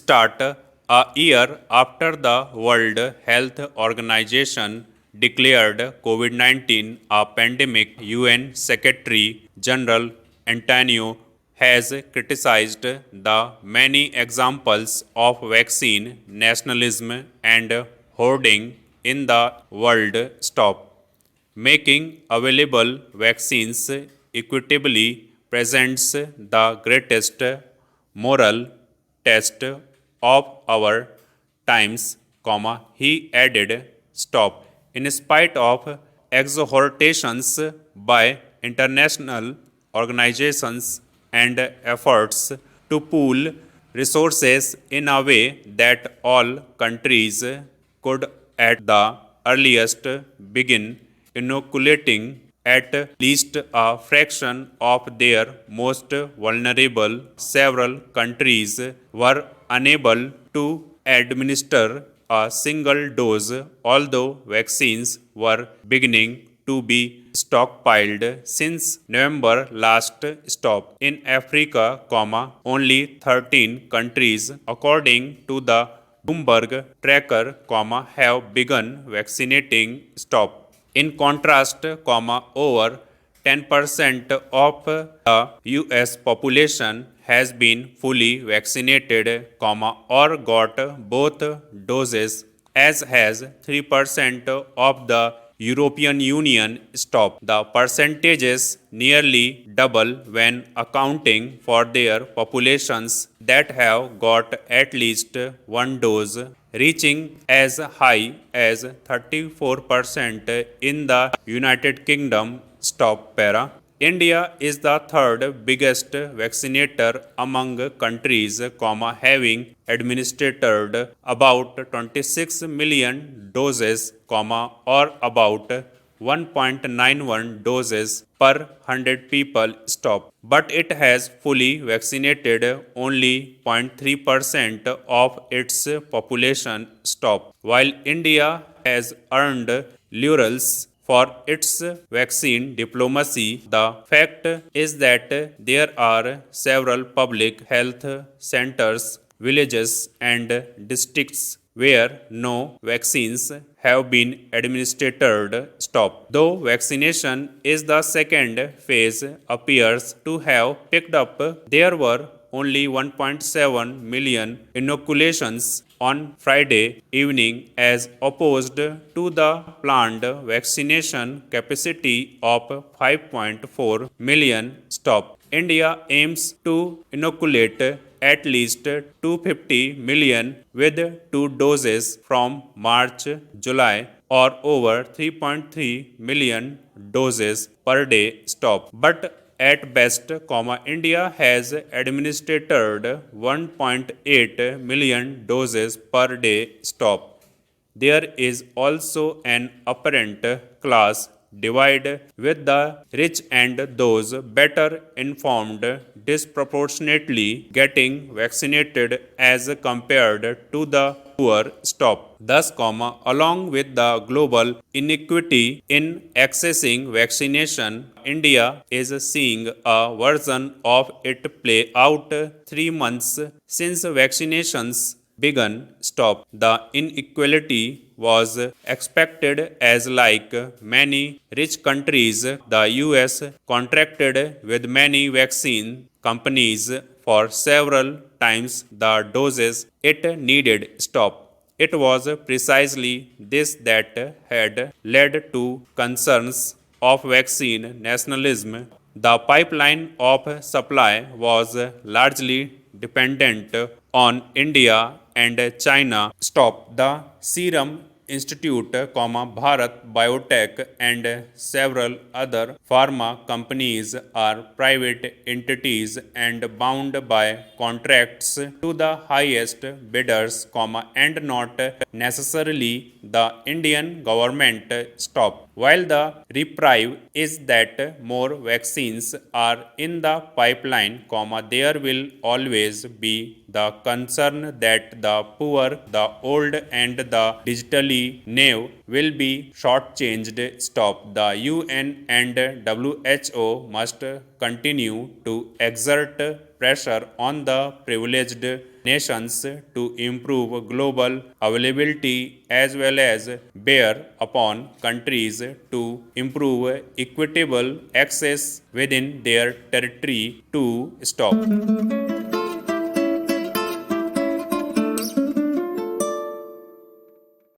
start a year after the World Health Organization declared COVID 19 a pandemic. UN Secretary General Antonio has criticized the many examples of vaccine nationalism and hoarding in the world. Stop making available vaccines equitably presents the greatest moral test of our times, he added. Stop. In spite of exhortations by international organizations and efforts to pool resources in a way that all countries could at the earliest begin inoculating at least a fraction of their most vulnerable. Several countries were unable to administer a single dose, although vaccines were beginning to be stockpiled since November last. Stop. In Africa, only 13 countries, according to the Bloomberg tracker, have begun vaccinating. Stop. In contrast, over 10% of the US population has been fully vaccinated, or got both doses, as has 3% of the European Union. Stop. The percentages nearly double when accounting for their populations that have got at least one dose, reaching as high as 34% in the United Kingdom. Stop. Para. India is the third biggest vaccinator among countries, having administered about 26 million doses, or about 1.91 doses per 100 people. Stop. But it has fully vaccinated only 0.3% of its population. Stop. While India has earned laurels for its vaccine diplomacy, the fact is that there are several public health centers, villages, and districts where no vaccines have been administered. Stop. Though vaccination is the second phase appears to have picked up, there were only 1.7 million inoculations on Friday evening, as opposed to the planned vaccination capacity of 5.4 million. Stop. India aims to inoculate at least 250 million with 2 doses from March July, or over 3.3 million doses per day. Stop. But at best, India has administered 1.8 million doses per day. Stop. There is also an apparent class divide, with the rich and those better informed disproportionately getting vaccinated as compared to the poor. Stop. Thus, along with the global inequity in accessing vaccination, India is seeing a version of it play out 3 months since vaccinations begun. Stop. The inequality was expected, as like many rich countries, the US contracted with many vaccine companies for several times the doses it needed. Stop. It was precisely this that had led to concerns of vaccine nationalism. The pipeline of supply was largely dependent on India and China. Stop. The Serum Institute, Bharat Biotech, and several other pharma companies are private entities and bound by contracts to the highest bidders, and not necessarily the Indian government. Stop. While the reprieve is that more vaccines are in the pipeline, there will always be the concern that the poor, the old, and the digitally naive will be shortchanged. Stop. The UN and WHO must continue to exert pressure on the privileged nations to improve global availability as well as bear upon countries to improve equitable access within their territory to stop